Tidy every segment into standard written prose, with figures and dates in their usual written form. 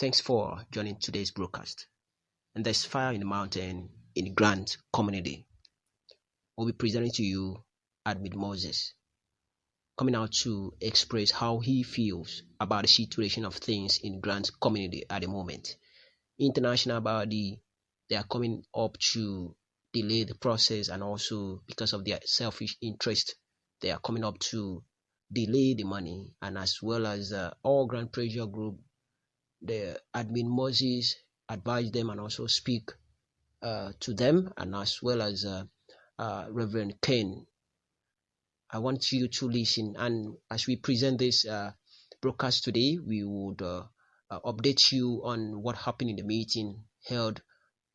Thanks for joining today's broadcast. And there's fire in the mountain in the Grant community. We'll be presenting to you Admin Moses, coming out to express how he feels about the situation of things in Grant community at the moment. International body, they are coming up to delay the process, and also because of their selfish interest, they are coming up to delay the money, and as well as all Grant pressure group, the Admin Moses advise them and also speak to them, and as well as Reverend Ken. I want you to listen, and as we present this broadcast today, we would update you on what happened in the meeting held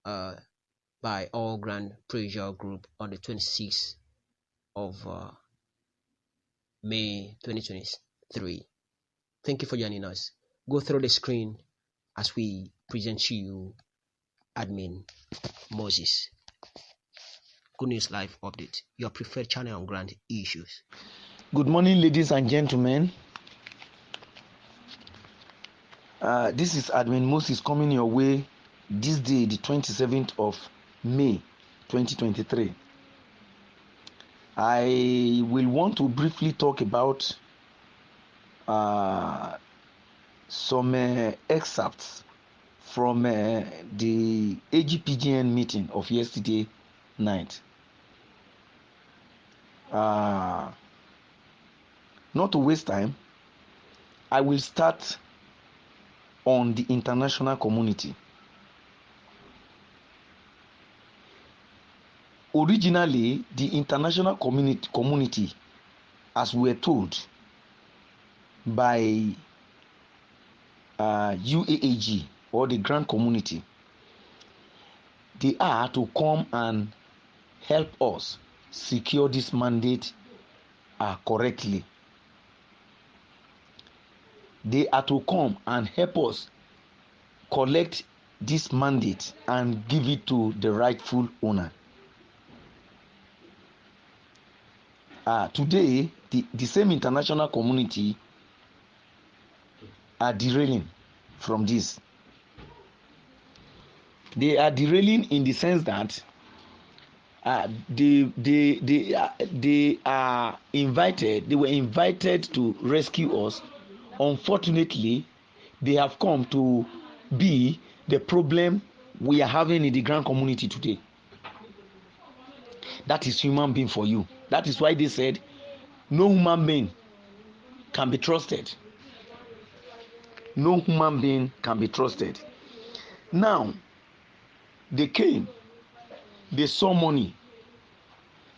by all Grand Pressure Group on the 26th of May 2023. Thank you for joining us. Go through the screen as we present to you Admin Moses. Good News Live Update, your preferred channel on grant issues. Good morning, ladies and gentlemen. This is Admin Moses coming your way this day, the 27th of May 2023. I will want to briefly talk about some excerpts from the AGPGN meeting of yesterday night. Not to waste time, I will start on the international community. Originally, the international community, as we were told by UAAG or the Grant community, they are to come and help us secure this mandate correctly. They are to come and help us collect this mandate and give it to the rightful owner. Today, the same international community are derailing from this. They are derailing in the sense that they are invited. They were invited to rescue us. Unfortunately, they have come to be the problem we are having in the Grant community today. That is human being for you. That is why they said no human being can be trusted. No human being can be trusted. Now, they came, they saw money,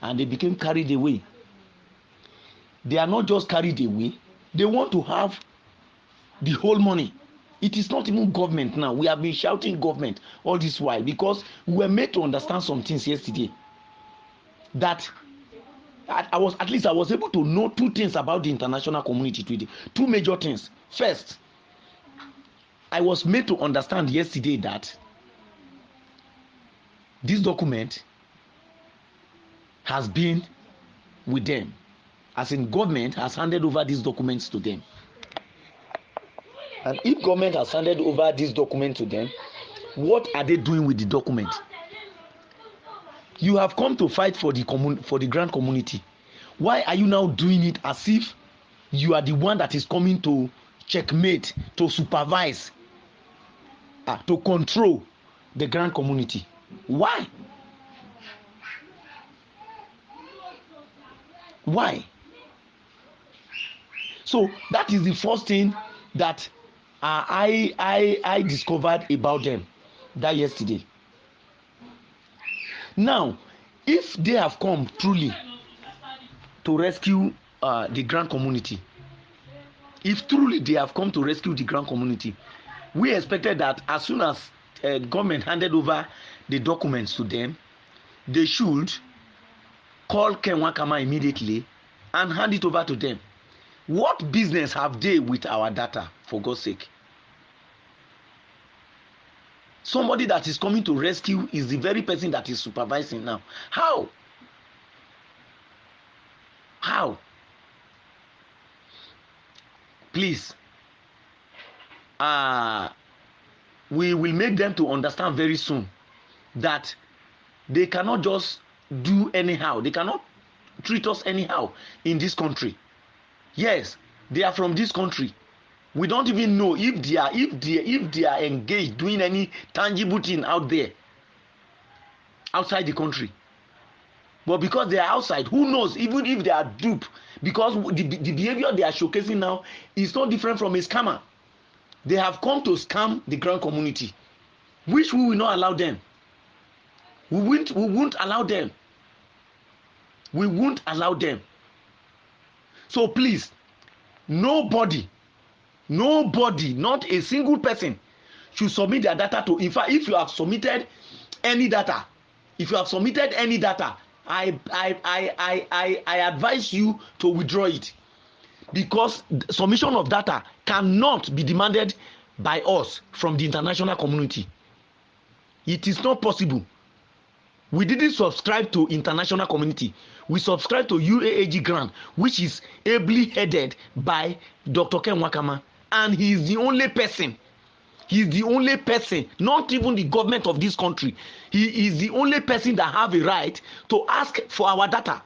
and they became carried away. They are not just carried away, they want to have the whole money. It is not even government now. We have been shouting government all this while because we were made to understand some things yesterday. That I was able to know two things about the international community today. Two major things. First, I was made to understand yesterday that this document has been with them, as in government has handed over these documents to them. And if government has handed over this document to them, what are they doing with the document? You have come to fight for the Grant community. Why are you now doing it as if you are the one that is coming to checkmate, to supervise, to control the Grant community? Why? Why? So that is the first thing that I discovered about them that yesterday. Now, if they have come truly to rescue the Grant community, if truly they have come to rescue the Grant community, we expected that as soon as government handed over the documents to them, they should call Ken Wakama immediately and hand it over to them. What business have they with our data, for God's sake? Somebody that is coming to rescue is the very person that is supervising now. How? How? Please, we will make them to understand very soon that they cannot just do anyhow. They cannot treat us anyhow in this country. Yes, they are from this country. We don't even know if they are engaged doing any tangible thing out there, outside the country. But because they are outside, who knows? Even if they are duped, because the behavior they are showcasing now is not different from a scammer. They have come to scam the grant community, which we will not allow them. We won't allow them. We won't allow them. So please, nobody, not a single person should submit their data to. In fact, if you have submitted any data, I advise you to withdraw it, because submission of data cannot be demanded by us from the international community. It is not possible. We didn't subscribe to international community. We subscribe to UAAG grant, which is ably headed by Dr. Ken Wakama, and he is the only person. He is the only person, not even the government of this country. He is the only person that have a right to ask for our data.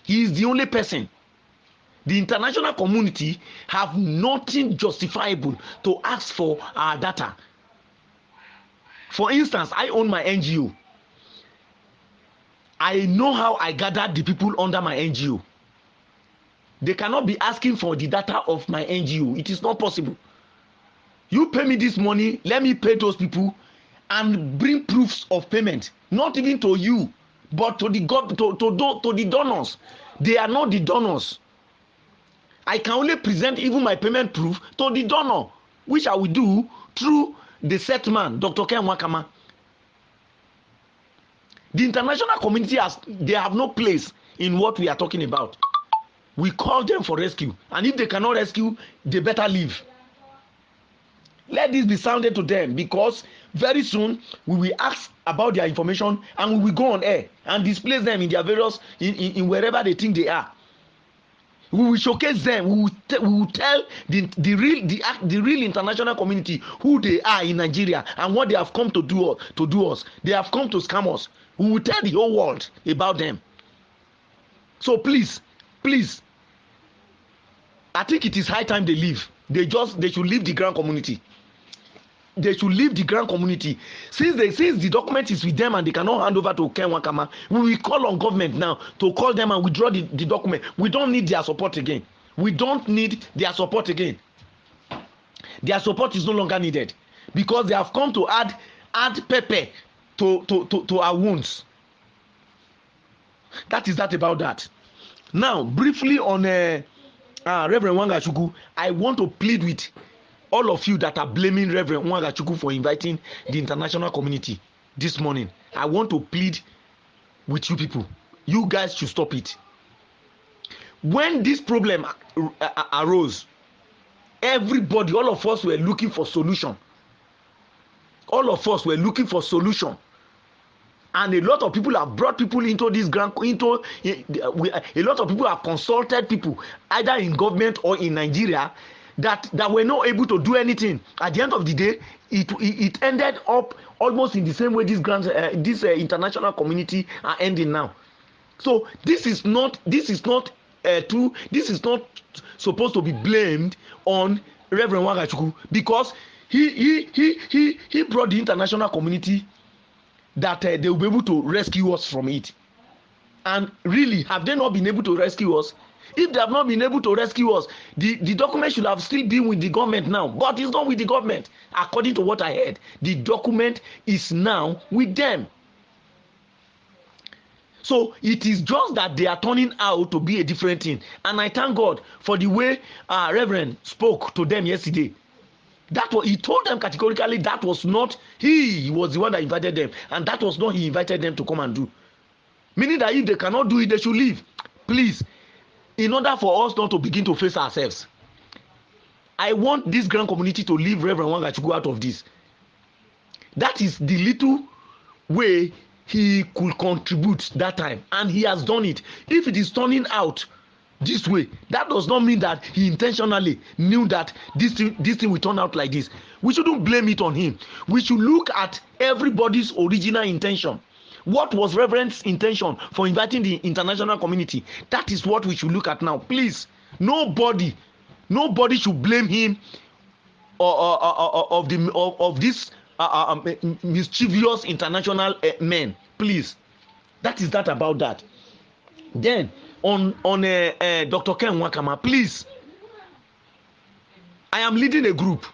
He is the only person. The international community have nothing justifiable to ask for our data. For instance, I own my NGO. I know how I gathered the people under my NGO. They cannot be asking for the data of my NGO. It is not possible. You pay me this money, let me pay those people and bring proofs of payment. Not even to you, but to the donors. They are not the donors. I can only present even my payment proof to the donor, which I will do through the set man, Dr. Ken Wakama. The international community they have no place in what we are talking about. We call them for rescue, and if they cannot rescue, they better leave. Let this be sounded to them, because very soon we will ask about their information and we will go on air and display them in their various in wherever they think they are. We will showcase them. We will tell the real international community who they are in Nigeria and what they have come to do us. They have come to scam us. We will tell the whole world about them. So please, I think it is high time they leave. They should leave the grant community. They should leave the grant community. Since the document is with them and they cannot hand over to Ken Wakama, we will call on government now to call them and withdraw the document. We don't need their support again. Their support is no longer needed, because they have come to add pepper to our wounds. That is that about that. Now, briefly on Reverend Wangachukwu, I want to plead with all of you that are blaming Reverend Wangachukwu for inviting the international community this morning. I want to plead with you people. You guys should stop it. When this problem arose, everybody, all of us were looking for solution. And a lot of people have brought people into this grant. A lot of people have consulted people, either in government or in Nigeria, that were not able to do anything. At the end of the day, it ended up almost in the same way this international community are ending now. So this is not true. This is not supposed to be blamed on Reverend Wangachukwu, because he brought the international community that they will be able to rescue us from it. And really, have they not been able to rescue us? If they have not been able to rescue us, the document should have still been with the government now. But it's not with the government. According to what I heard, the document is now with them. So it is just that they are turning out to be a different thing. And I thank God for the way Reverend spoke to them yesterday. He told them categorically that was not he was the one that invited them, and that was not he invited them to come and do. Meaning that if they cannot do it, they should leave. Please, in order for us not to begin to face ourselves, I want this grand community to leave Reverend Wangachukwu out of this. That is the little way he could contribute that time, and he has done it. If it is turning out this way. That does not mean that he intentionally knew that this thing will turn out like this. We shouldn't blame it on him. We should look at everybody's original intention. What was Reverend's intention for inviting the international community? That is what we should look at now. Please, nobody should blame him of this mischievous international men. Please, that is that about that. Then on Dr. Ken Wakama, please, I am leading a group,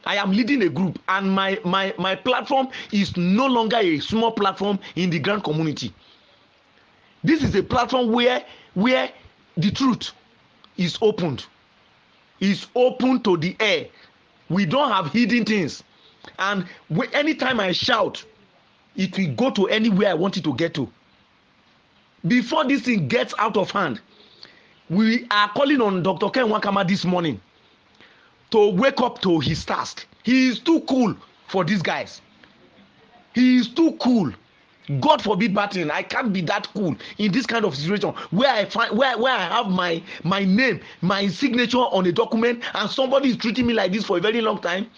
and my platform is no longer a small platform in the Grant community. This is a platform where the truth is opened, is open to the air. We don't have hidden things, and anytime I shout, it will go to anywhere I want it to get to. Before this thing gets out of hand, we are calling on Dr. Ken Wakama this morning to wake up to his task. He is too cool for these guys. He is too cool. God forbid, Martin, I can't be that cool in this kind of situation where I find where I have my name, my signature on a document, and somebody is treating me like this for a very long time.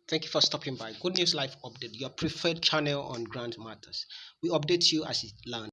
Thank you for stopping by. Good News Live Update, your preferred channel on grant matters. We update you as it lands.